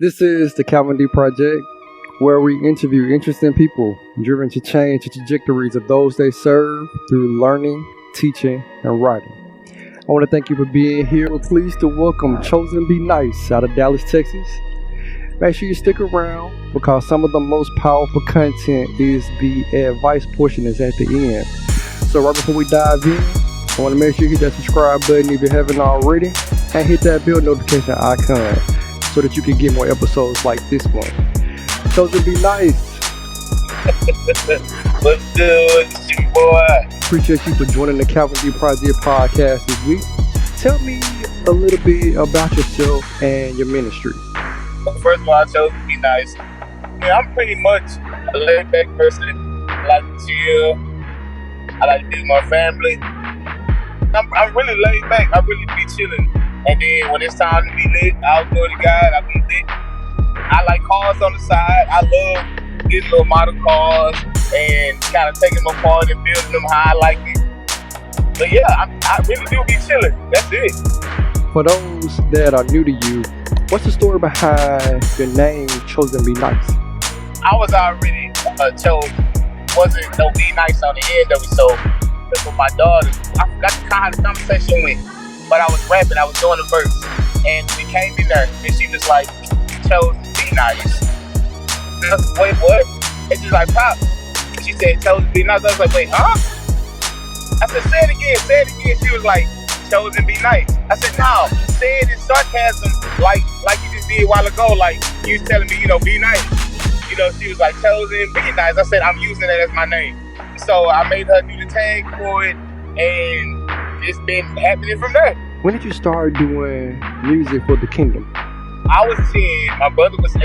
This is the Calvin D Project, where we interview interesting people driven to change the trajectories of those they serve through learning, teaching, and writing. I want to thank you for being here. We're pleased to welcome Chosen Be Nice out of Dallas, Texas. Make sure you stick around because some of the most powerful content is the advice portion is at the end. So right before we dive in, I want to make sure you hit that subscribe button if you haven't already and hit that bell notification icon so that you can get more episodes like this one. Chosen Be Nice. What's good, boy? Appreciate you for joining the Calvin D Project podcast this week. Tell me a little bit about yourself and your ministry. First of all, I chose to be nice. Yeah, I'm pretty much a laid-back person. I like to chill. I like to be with my family. I'm really laid back. I really be chilling. And then when it's time to be lit, I'll go to God. I'll be lit. I like cars on the side. I love getting little model cars and kind of taking them apart and building them how I like it. But yeah, I really do be chilling. That's it. For those that are new to you, what's the story behind your name, Chosen Be Nice? I was already chosen. Wasn't no be nice on the end of it. So with my daughter, I forgot the kind of conversation went. But I was rapping, I was doing the verse. And she came in there and she was like, Chosen Be Nice. And I was like, wait, what? And she's like, Pop. She said, Chosen Be Nice. I was like, wait, huh? I said, say it again. She was like, Chosen Be Nice. I said, no, say it in sarcasm like you just did a while ago. Like you was telling me, be nice. She was like, Chosen Be Nice. I said, I'm using that as my name. So I made her do the tag for it, and it's been happening from there. When did you start doing music for the kingdom? I was 10. My brother was 8.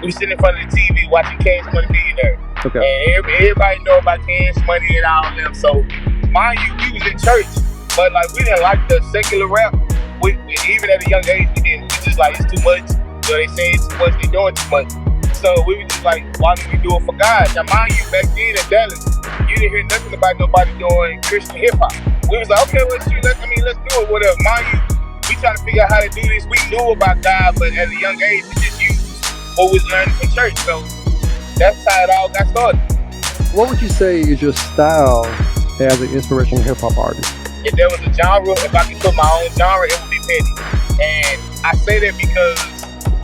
We were sitting in front of the TV watching Cash Money Millionaire. Okay. And everybody know about Cash Money and all them. So, mind you, we was in church, but like we didn't like the secular rap. Even at a young age, we didn't. We just like, it's too much. They saying too much, they doing too much. So we were just like, why don't we do it for God? Now, mind you, back then in Dallas, you didn't hear nothing about nobody doing Christian hip hop. We was like, okay, let's do it, whatever. Mind you, we trying to figure out how to do this. We knew about God, but at a young age, we just used what we was learning from church. So that's how it all got started. What would you say is your style as an inspirational hip hop artist? If there was a genre, if I could put my own genre, it would be petty. And I say that because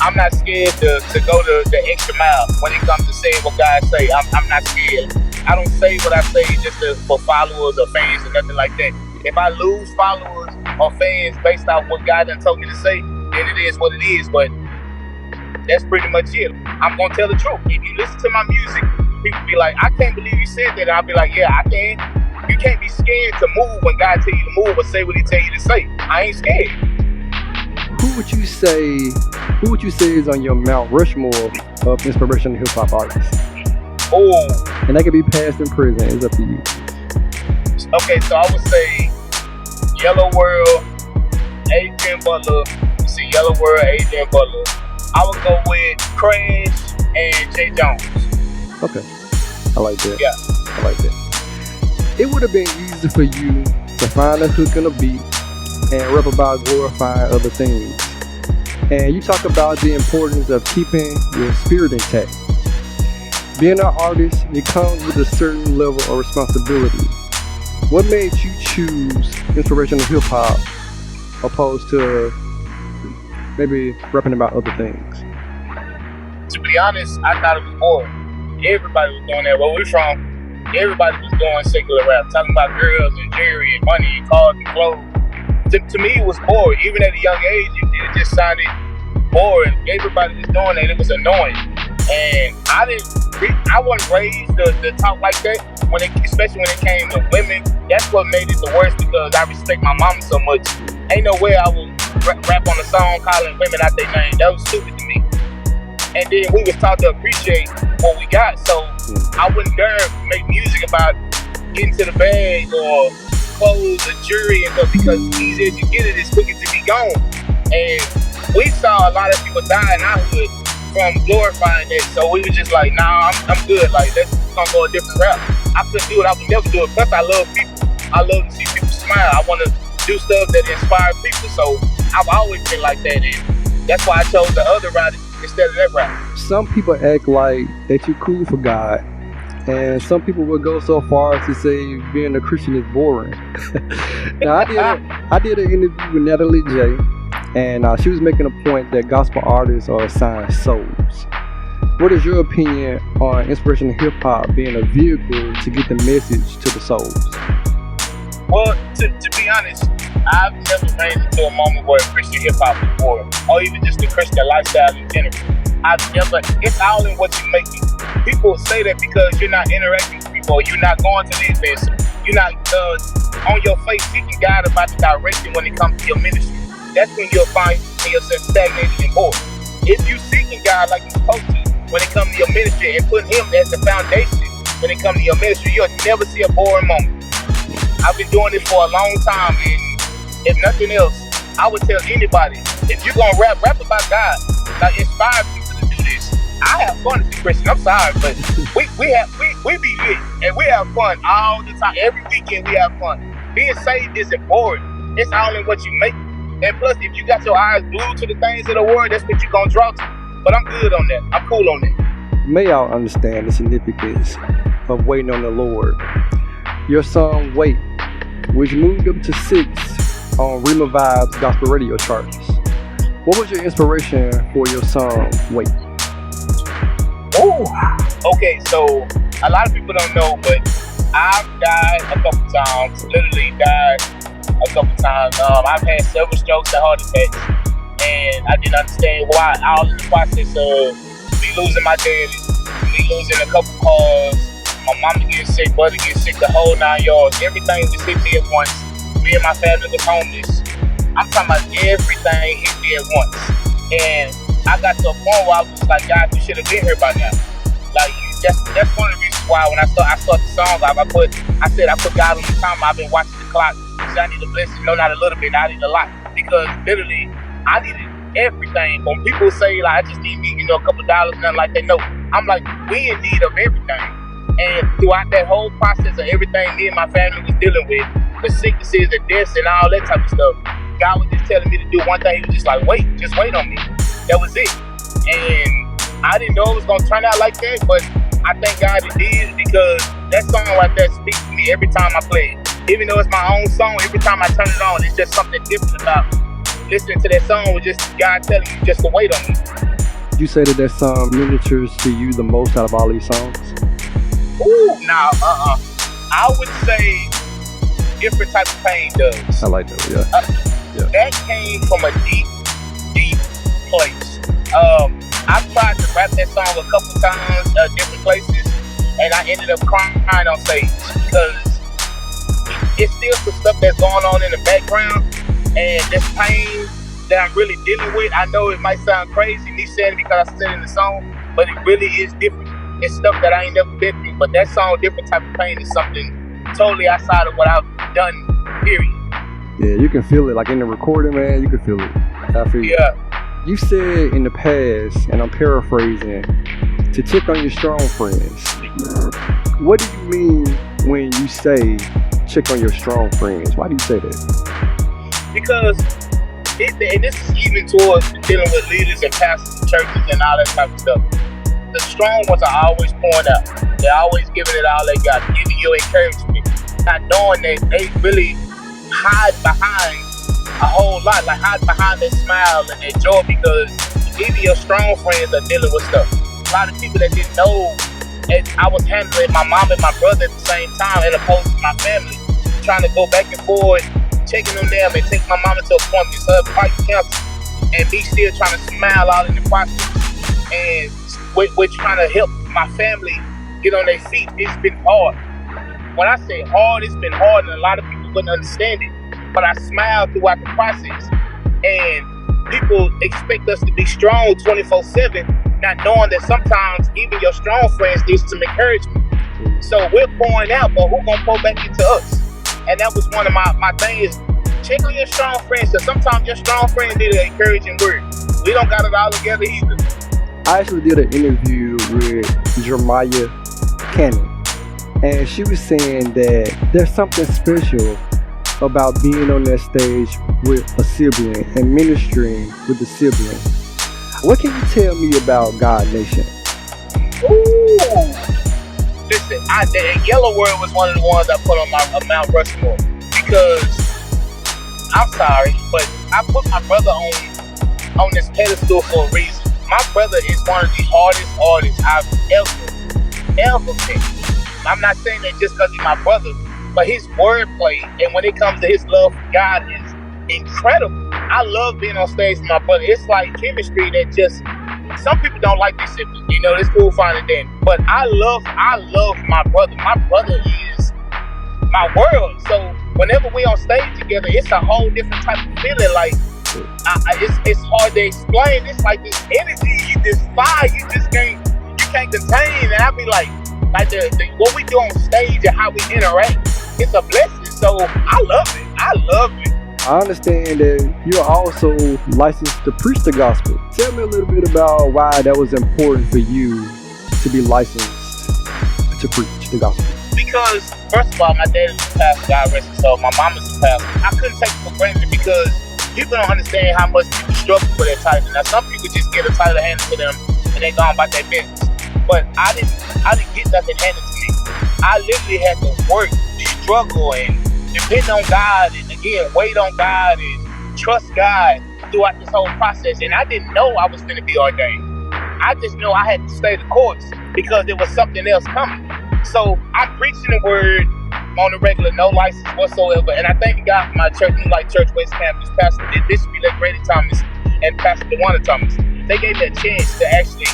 I'm not scared to go the extra mile when it comes to saying what God say. I'm not scared. I don't say what I say just for followers or fans or nothing like that. If I lose followers or fans based off what God done told me to say, then it is what it is. But that's pretty much it. I'm going to tell the truth. If you listen to my music, people be like, I can't believe you said that. And I'll be like, yeah, I can. You can't be scared to move when God tell you to move or say what he tell you to say. I ain't scared. Who would you say is on your Mount Rushmore of inspirational hip hop artists? Oh. And that could be past and present. It's up to you. Okay, so I would say Yellow World, Adrian Butler. You see Yellow World, Adrian Butler. I would go with Crash and Jay Jones. Okay. I like that. Yeah. I like that. It would have been easy for you to find a hook and a beat and rap about glorifying other things. And you talk about the importance of keeping your spirit intact. Being an artist, it comes with a certain level of responsibility. What made you choose inspirational hip hop opposed to maybe rapping about other things? To be honest, I thought it was boring. Everybody was doing that. Where we from, everybody was doing secular rap, talking about girls and jewelry and money and cars and clothes. To me, it was boring. Even at a young age, it just sounded boring. Everybody was doing that. It was annoying. And I wasn't raised to talk like that, especially when it came to women. That's what made it the worst because I respect my mama so much. Ain't no way I would rap on a song calling women out their name. That was stupid to me. And then we was taught to appreciate what we got. So I wouldn't dare make music about getting to the bag or clothes or jewelry and stuff because the easier you get it, it's quicker to be gone. And we saw a lot of people die in our hood from glorifying that. So we were just like, nah, I'm good. Like, let's gonna go a different route. I couldn't do it. I would never do it. Plus, I love people. I love to see people smile. I want to do stuff that inspire people. So I've always been like that. And that's why I chose the other route instead of that rap. Some people act like they're too cool for God, and some people will go so far as to say being a Christian is boring. Now, I did an interview with Natalie J, and she was making a point that gospel artists are assigned souls. What is your opinion on inspirational hip hop being a vehicle to get the message to the souls? Well, to be honest, I've never ran into a moment where Christian hip hop is boring, or even just the Christian lifestyle in general. It's all in what you make it. People say that because you're not interacting with people, you're not going to the events, you're not on your face seeking God about the direction when it comes to your ministry. That's when you'll find yourself stagnated and bored. If you seeking God like you're supposed to when it comes to your ministry and putting Him as the foundation when it comes to your ministry, you'll never see a boring moment. I've been doing this for a long time, and if nothing else, I would tell anybody, if you're gonna rap about God, like inspire people to do this. I have fun as a Christian. I'm sorry, but we be lit and we have fun all the time. Every weekend we have fun. Being saved isn't boring. It's all in what you make. And plus, if you got your eyes glued to the things of the world, that's what you're gonna draw to. But I'm good on that. I'm cool on that. May y'all understand the significance of waiting on the Lord. Your song "Wait," which moved up to 6 on Rima Vibes gospel radio charts. What was your inspiration for your song "Wait"? Ooh, okay, so a lot of people don't know, but I've died a couple times. Literally died a couple times. I've had several strokes and heart attacks, and I didn't understand why. All in the process of me losing my daddy, me losing a couple cars, my mama getting sick, brother getting sick, the whole 9 yards. Everything just hit me at once. Me and my family was homeless. I'm talking about everything hit me at once. And I got to a point where I was like, God, you should have been here by now. Like, that's one of the reasons why when I start the song, I said I put God on the timer. I've been watching the clock. So I need a blessing, no, not a little bit, I need a lot. Because literally, I needed everything. When people say, like, I just need me, a couple dollars, nothing like that, no. I'm like, we in need of everything. And throughout that whole process of everything me and my family was dealing with, the sicknesses, the deaths, and all that type of stuff, God was just telling me to do one thing. He was just like, just wait on me. That was it. And I didn't know it was going to turn out like that, but I thank God it did, because that song right there speaks to me every time I play it. Even though it's my own song, every time I turn it on, it's just something different about listening to that song with just God telling you just to wait on me. Would you say that song ministers to you the most out of all these songs? Ooh, nah, I would say different type of pain does. I like that, yeah. That came from a deep, deep place. I've tried to rap that song a couple times, different places, and I ended up crying on stage because it's still some stuff that's going on in the background, and this pain that I'm really dealing with. I know it might sound crazy, me saying it because I said it in the song, but it really is different. It's stuff that I ain't never been through, but that song, Different Type of Pain, is something totally outside of what I've done, period. Yeah, you can feel it, like in the recording, man, you can feel it. I feel yeah. You said in the past, and I'm paraphrasing, to check on your strong friends. What do you mean when you say check on your strong friends? Why do you say that? Because, and this is even towards dealing with leaders and pastors and churches and all that type of stuff. The strong ones are always pouring out. They're always giving it all they got, giving you encouragement. Not knowing that they really hide behind a whole lot, like hide behind their smile and their joy, because even your strong friends are dealing with stuff. A lot of people that didn't know, and I was handling my mom and my brother at the same time, and opposed to my family, trying to go back and forth, checking on them and take my mama to appointments, her fight cancer, and me still trying to smile out in the process. And we're trying to help my family get on their feet. It's been hard. When I say hard, it's been hard, and a lot of people wouldn't understand it. But I smile throughout the process. And people expect us to be strong 24/7, not knowing that sometimes even your strong friends need some encouragement. So we're pouring out, but who's going to pour back into us? And that was one of my things. Check on your strong friends, because sometimes your strong friends need an encouraging word. We don't got it all together either. I actually did an interview with Jeremiah Cannon, and she was saying that there's something special about being on that stage with a sibling and ministering with the sibling. What can you tell me about God Nation? Ooh. Listen, the Yellow Word was one of the ones I put on my Mount Rushmore because I'm sorry, but I put my brother on this pedestal for a reason. My brother is one of the hardest artists I've ever met. I'm not saying that just because he's my brother, but his wordplay and when it comes to his love for God is incredible. I love being on stage with my brother. It's like chemistry that just some people don't like this shit. You know, it's cool, fine, and then. But I love my brother. My brother is my world. So whenever we on stage together, it's a whole different type of feeling. Like it's hard to explain. It's like this energy, this fire, you can't contain. And I be like what we do on stage and how we interact, it's a blessing. So I love it. I understand that you're also licensed to preach the gospel. Tell me a little bit about why that was important for you to be licensed to preach the gospel. Because, first of all, my dad is a pastor, God rest his soul. My mom is a pastor. I couldn't take it for granted because people don't understand how much people struggle for their title. Now, some people just get a title handed to them and they go on about their business. But I didn't get nothing handed to me. I literally had to work, struggle, and depend on God, and again, wait on God and trust God throughout this whole process. And I didn't know I was going to be ordained. I just know I had to stay the course because there was something else coming. So I'm preaching the word on the regular, no license whatsoever. And I thank God for my church, like Church West Campus, Pastor Bishop Grady Thomas and Pastor DeWanda Thomas. They gave me a chance to actually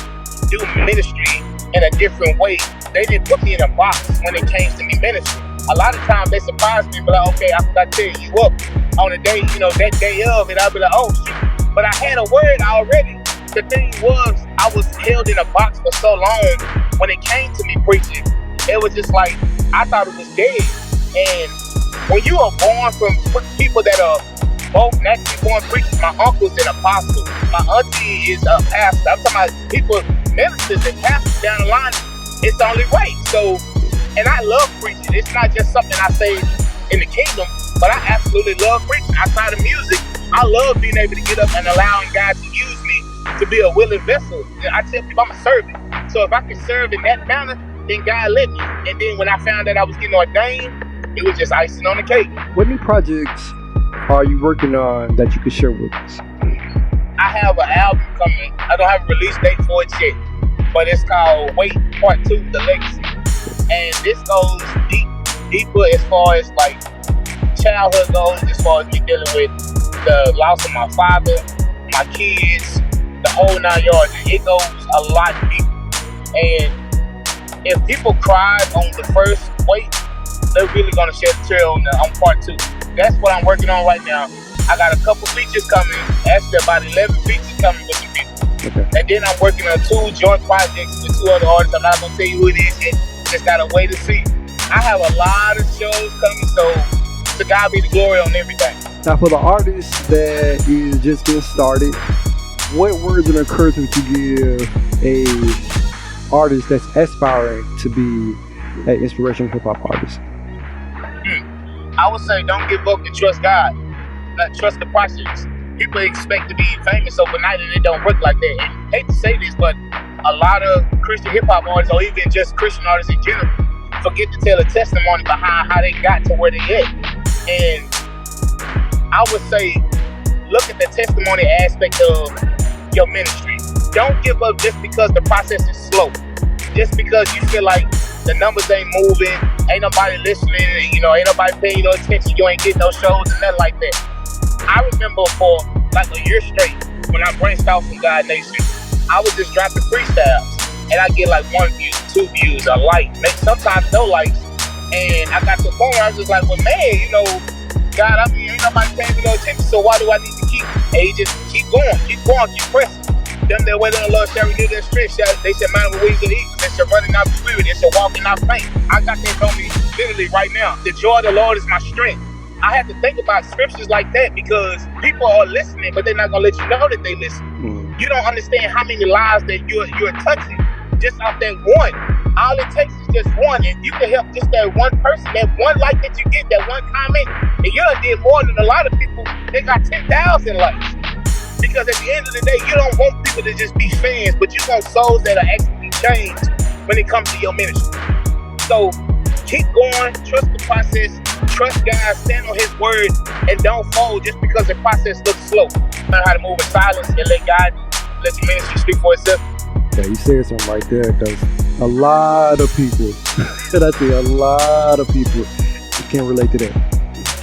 do ministry in a different way. They didn't put me in a box when it came to me ministry. A lot of times they surprise me, but like, okay, I forgot to tell you up on the day, that day of, and I'll be like, oh shoot. But I had a word already. The thing was, I was held in a box for so long when it came to me preaching. It was just like, I thought it was dead. And when you are born from people that are both naturally born preachers, my uncle's an apostle, my auntie is a pastor. I'm talking about people, ministers and pastors down the line. It's the only way. So, and I love preaching. It's not just something I say in the kingdom, but I absolutely love preaching. Outside of music, I love being able to get up and allowing God to use me to be a willing vessel. I tell people I'm a servant. So if I can serve in that manner, then God let me. And then when I found that I was getting ordained, it was just icing on the cake. What new projects are you working on that you could share with us? I have an album coming. I don't have a release date for it yet, but it's called Wait Part 2, The Legacy. And this goes deeper as far as like childhood goes, as far as me dealing with the loss of my father, my kids, the whole 9 yards. It goes a lot deeper. And if people cried on the first Wait, they're really gonna shed a tear on Part 2. That's what I'm working on right now. I got a couple features coming, actually about 11 features coming with some people. Okay. And then I'm working on 2 joint projects with 2 other artists. I'm not gonna tell you who it is yet. Just gotta wait to see. I have a lot of shows coming, so to God be the glory on everything. Now, for the artist that is just getting started, what words of encouragement you give a artist that's aspiring to be an inspirational hip hop artist? I would say don't give up and trust God. Trust the process. People expect to be famous overnight and it don't work like that. And I hate to say this, but a lot of Christian hip hop artists, or even just Christian artists in general, forget to tell a testimony behind how they got to where they at. And I would say, look at the testimony aspect of your ministry. Don't give up just because the process is slow. Just because you feel like the numbers ain't moving, ain't nobody listening, ain't nobody paying no attention, you ain't getting no shows and nothing like that. I remember for like a year straight, when I branched out from God Nation, I was just dropping freestyles, and I get like 1 view, 2 views, a like, sometimes no likes. And I got to the point where I was just like, well, man, God, ain't nobody paying me no attention, so why do I need to keep? And you just keep going, keep pressing. Them that wait on the Lord shall renew their strength. They shall mount with wings of eagles. They shall run and not be weary. They shall walk and not faint. I got that on me literally right now. The joy of the Lord is my strength. I have to think about scriptures like that because people are listening, but they're not gonna let you know that they listen. You don't understand how many lives that you're touching just off that one. All it takes is just one. If you can help just that one person, that one like that you get, that one comment, and you done did more than a lot of people. They got 10,000 likes. Because at the end of the day, you don't want people to just be fans, but you want souls that are actually changed when it comes to your ministry. So keep going, trust the process, trust God, stand on his word, and don't fold just because the process looks slow. Learn how to move in silence and let God, let the ministry speak for itself. Yeah, you said something right there, because a lot of people, and I say a lot of people, can relate to that.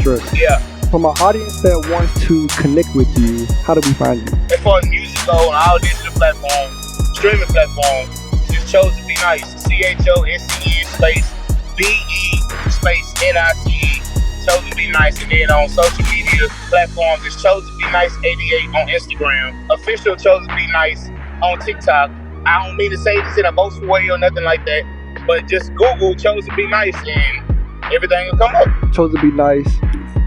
Trust. Yeah. For my audience that wants to connect with you, how do we find you? As far as music goes, on all digital platforms, streaming platforms, just chose to be nice. CHOSCE space BE space NICE. Chose to be nice. And then on social media platforms, it's chose to be nice 88 on Instagram. Official chose to be nice on TikTok. I don't mean to say this in a boastful way or nothing like that, but just Google chose to be nice and everything will come up. Chose to be nice.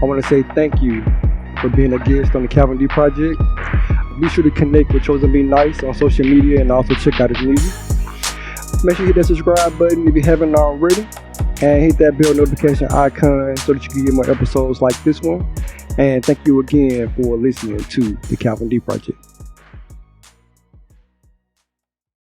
I want to say thank you for being a guest on the Calvin D Project. Be sure to connect with Chosen Be Nice on social media and also check out his music. Make sure you hit that subscribe button if you haven't already, and hit that bell notification icon so that you can get more episodes like this one. And thank you again for listening to the Calvin D Project.